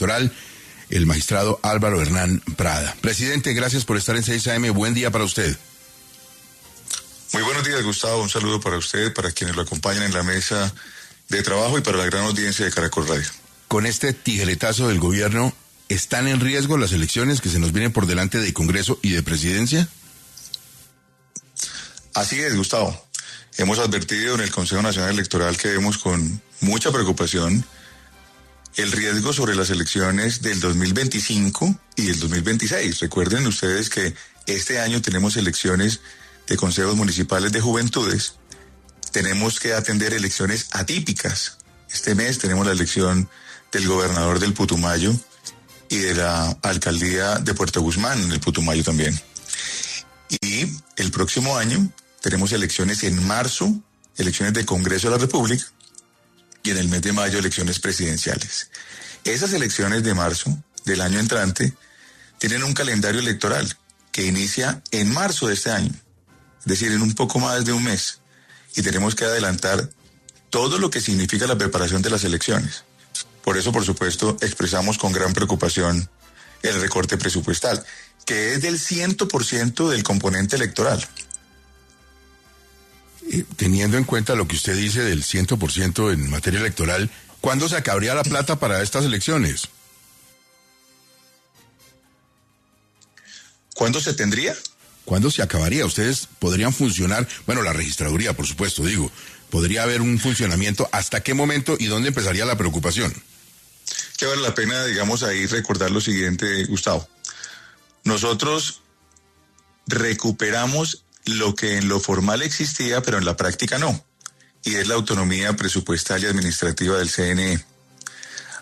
Electoral, el magistrado Álvaro Hernán Prada. Presidente, gracias por estar en 6 AM. Buen día para usted. Muy buenos días, Gustavo. Un saludo para usted, para quienes lo acompañan en la mesa de trabajo y para la gran audiencia de Caracol Radio. Con este tijeretazo del gobierno, ¿están en riesgo las elecciones que se nos vienen por delante de Congreso y de Presidencia? Así es, Gustavo. Hemos advertido en el Consejo Nacional Electoral que vemos con mucha preocupación el riesgo sobre las elecciones del 2025 y del 2026. Recuerden ustedes que este año tenemos elecciones de consejos municipales de juventudes. Tenemos que atender elecciones atípicas. Este mes tenemos la elección del gobernador del Putumayo y de la alcaldía de Puerto Guzmán en el Putumayo también. Y el próximo año tenemos elecciones en marzo, elecciones de Congreso de la República, y en el mes de mayo elecciones presidenciales. Esas elecciones de marzo del año entrante tienen un calendario electoral que inicia en marzo de este año, es decir, en un poco más de un mes, y tenemos que adelantar todo lo que significa la preparación de las elecciones. Por eso, por supuesto, expresamos con gran preocupación el recorte presupuestal, que es del 100% del componente electoral. Teniendo en cuenta lo que usted dice del 100% en materia electoral, ¿cuándo se acabaría la plata para estas elecciones? ¿Cuándo se tendría? ¿Cuándo se acabaría? Ustedes podrían funcionar, bueno, la registraduría, por supuesto, digo, podría haber un funcionamiento. ¿Hasta qué momento y dónde empezaría la preocupación? Que vale la pena, digamos, ahí recordar lo siguiente, Gustavo. Nosotros recuperamos lo que en lo formal existía, pero en la práctica no, y es la autonomía presupuestal y administrativa del CNE.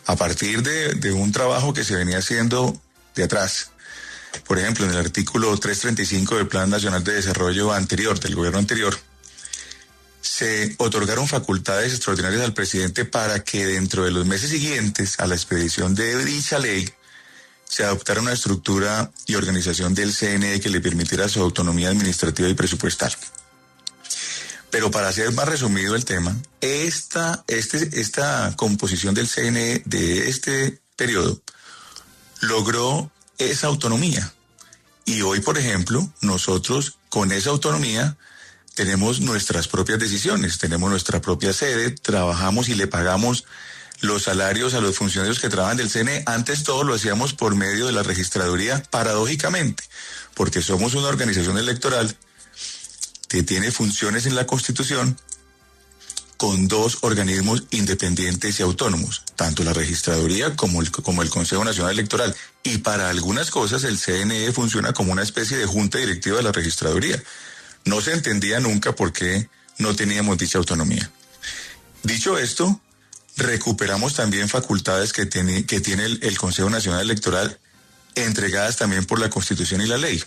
A partir de un trabajo que se venía haciendo de atrás, por ejemplo, en el artículo 335 del Plan Nacional de Desarrollo anterior, del gobierno anterior, se otorgaron facultades extraordinarias al presidente para que dentro de los meses siguientes a la expedición de dicha ley se adoptara una estructura y organización del CNE que le permitiera su autonomía administrativa y presupuestal. Pero para hacer más resumido el tema, esta composición del CNE de este periodo logró esa autonomía. Y hoy, por ejemplo, nosotros con esa autonomía tenemos nuestras propias decisiones, tenemos nuestra propia sede, trabajamos y le pagamos los salarios a los funcionarios que trabajan del CNE. Antes todo lo hacíamos por medio de la registraduría, paradójicamente, porque somos una organización electoral que tiene funciones en la Constitución con dos organismos independientes y autónomos, tanto la registraduría como el Consejo Nacional Electoral. Y para algunas cosas el CNE funciona como una especie de junta directiva de la registraduría. No se entendía nunca por qué no teníamos dicha autonomía. Dicho esto, recuperamos también facultades que tiene el Consejo Nacional Electoral, entregadas también por la Constitución y la ley.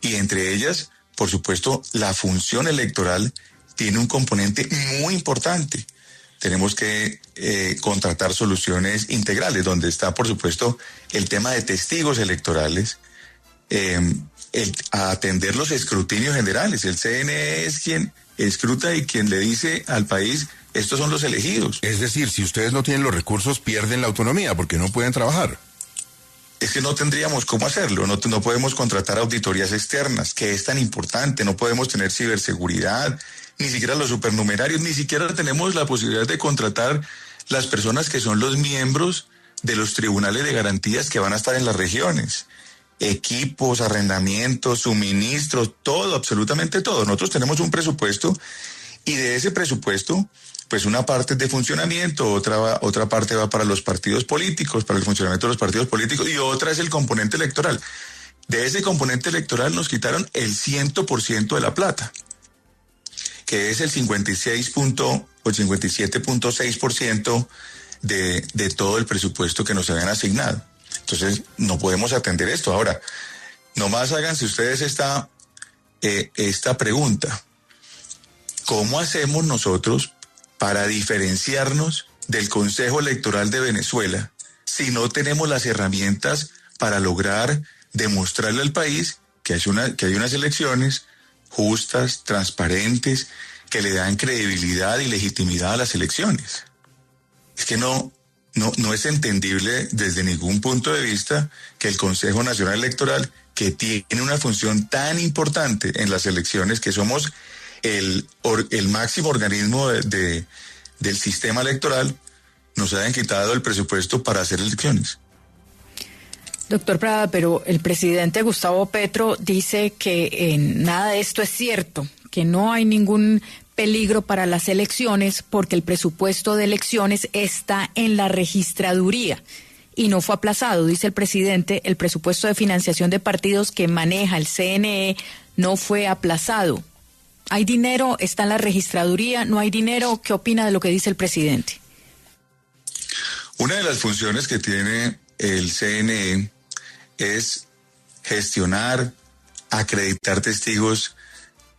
Y entre ellas, por supuesto, la función electoral tiene un componente muy importante. Tenemos que contratar soluciones integrales, donde está, por supuesto, el tema de testigos electorales, a atender los escrutinios generales. El CNE es quien escruta y quien le dice al país: estos son los elegidos. Es decir, si ustedes no tienen los recursos, pierden la autonomía porque no pueden trabajar. Es que no tendríamos cómo hacerlo, no podemos contratar auditorías externas, que es tan importante, no podemos tener ciberseguridad, ni siquiera los supernumerarios, ni siquiera tenemos la posibilidad de contratar las personas que son los miembros de los tribunales de garantías que van a estar en las regiones. Equipos, arrendamientos, suministros, todo, absolutamente todo. Nosotros tenemos un presupuesto y de ese presupuesto, pues una parte es de funcionamiento, otra parte va para los partidos políticos, para el funcionamiento de los partidos políticos, y otra es el componente electoral. De ese componente electoral nos quitaron el 100% de la plata, que es el 57.6% de todo el presupuesto que nos habían asignado. Entonces, no podemos atender esto. Ahora, nomás háganse ustedes esta pregunta. ¿Cómo hacemos nosotros para diferenciarnos del Consejo Electoral de Venezuela si no tenemos las herramientas para lograr demostrarle al país que hay unas elecciones justas, transparentes, que le dan credibilidad y legitimidad a las elecciones? Es que no no es entendible desde ningún punto de vista que el Consejo Nacional Electoral, que tiene una función tan importante en las elecciones, que somos el máximo organismo del sistema electoral, nos hayan quitado el presupuesto para hacer elecciones. Doctor Prada, pero el presidente Gustavo Petro dice que nada de esto es cierto, que no hay ningún peligro para las elecciones porque el presupuesto de elecciones está en la registraduría y no fue aplazado. Dice el presidente, el presupuesto de financiación de partidos que maneja el CNE no fue aplazado. ¿Hay dinero? ¿Está en la registraduría? ¿No hay dinero? ¿Qué opina de lo que dice el presidente? Una de las funciones que tiene el CNE es gestionar, acreditar testigos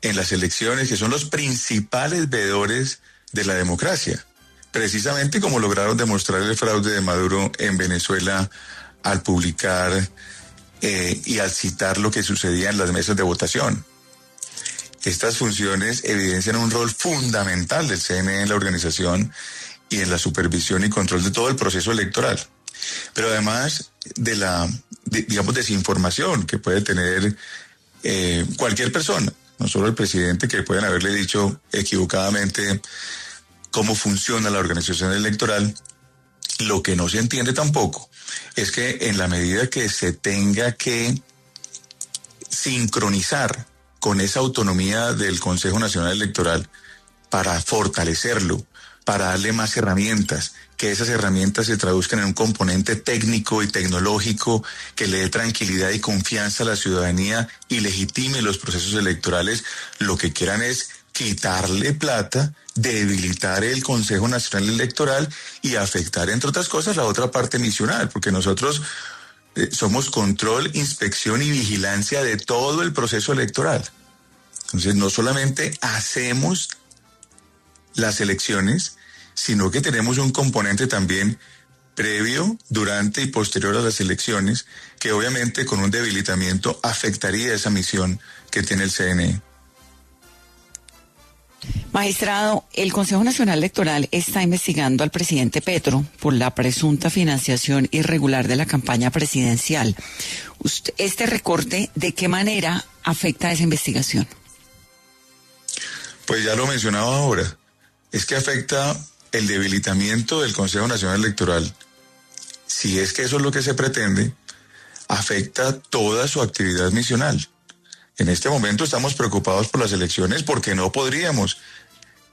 en las elecciones, que son los principales veedores de la democracia. Precisamente como lograron demostrar el fraude de Maduro en Venezuela al publicar y al citar lo que sucedía en las mesas de votación. Estas funciones evidencian un rol fundamental del CNE en la organización y en la supervisión y control de todo el proceso electoral. Pero además de la, digamos, desinformación que puede tener cualquier persona, no solo el presidente, que pueden haberle dicho equivocadamente cómo funciona la organización electoral, lo que no se entiende tampoco es que en la medida que se tenga que sincronizar con esa autonomía del Consejo Nacional Electoral para fortalecerlo, para darle más herramientas, que esas herramientas se traduzcan en un componente técnico y tecnológico que le dé tranquilidad y confianza a la ciudadanía y legitime los procesos electorales, lo que quieran es quitarle plata, debilitar el Consejo Nacional Electoral y afectar, entre otras cosas, la otra parte misional, porque nosotros somos control, inspección y vigilancia de todo el proceso electoral. Entonces, no solamente hacemos las elecciones, sino que tenemos un componente también previo, durante y posterior a las elecciones, que obviamente con un debilitamiento afectaría esa misión que tiene el CNE. Magistrado, el Consejo Nacional Electoral está investigando al presidente Petro por la presunta financiación irregular de la campaña presidencial. ¿Este recorte de qué manera afecta a esa investigación? Pues ya lo mencionaba ahora, es que afecta el debilitamiento del Consejo Nacional Electoral. Si es que eso es lo que se pretende, afecta toda su actividad misional. En este momento estamos preocupados por las elecciones porque no podríamos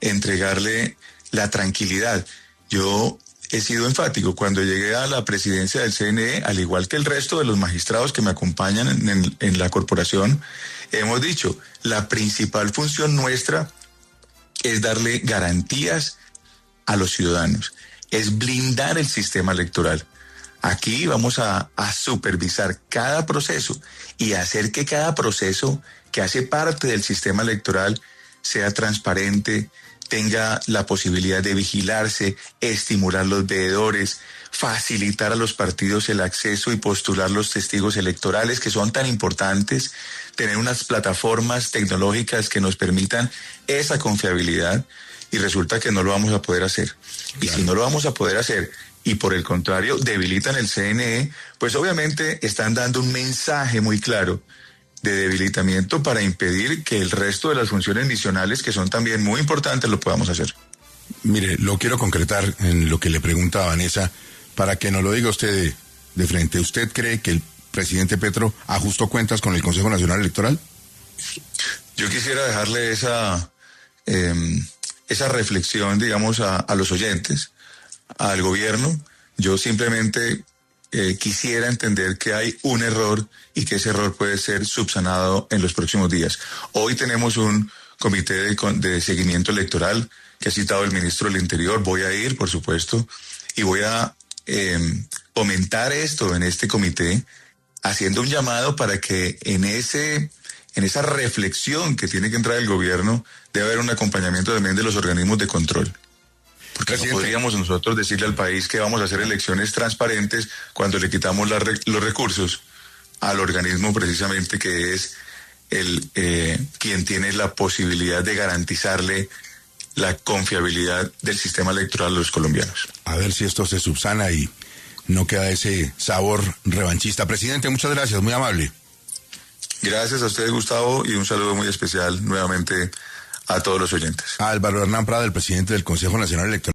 entregarle la tranquilidad. Yo he sido enfático. Cuando llegué a la presidencia del CNE, al igual que el resto de los magistrados que me acompañan en la corporación, hemos dicho, la principal función nuestra es darle garantías a los ciudadanos, es blindar el sistema electoral. Aquí vamos a supervisar cada proceso y hacer que cada proceso que hace parte del sistema electoral sea transparente, tenga la posibilidad de vigilarse, estimular los veedores, facilitar a los partidos el acceso y postular los testigos electorales que son tan importantes, tener unas plataformas tecnológicas que nos permitan esa confiabilidad, y resulta que no lo vamos a poder hacer. Claro. Y si no lo vamos a poder hacer y por el contrario debilitan el CNE, pues obviamente están dando un mensaje muy claro de debilitamiento para impedir que el resto de las funciones misionales, que son también muy importantes, lo podamos hacer. Mire, lo quiero concretar en lo que le pregunta a Vanessa, para que nos lo diga usted de frente. ¿Usted cree que el presidente Petro ajustó cuentas con el Consejo Nacional Electoral? Yo quisiera dejarle esa reflexión, digamos, a los oyentes, al gobierno. Yo simplemente quisiera entender que hay un error y que ese error puede ser subsanado en los próximos días. Hoy tenemos un comité de seguimiento electoral que ha citado el ministro del Interior. Voy a ir, por supuesto, y voy a comentar esto en este comité, haciendo un llamado para que en esa reflexión que tiene que entrar el gobierno, debe haber un acompañamiento también de los organismos de control. Porque no podríamos nosotros decirle al país que vamos a hacer elecciones transparentes cuando le quitamos los recursos al organismo precisamente que es quien tiene la posibilidad de garantizarle la confiabilidad del sistema electoral de los colombianos. A ver si esto se subsana y no queda ese sabor revanchista. Presidente, muchas gracias, muy amable. Gracias a usted, Gustavo, y un saludo muy especial nuevamente a todos los oyentes. Álvaro Hernán Prada, el presidente del Consejo Nacional Electoral.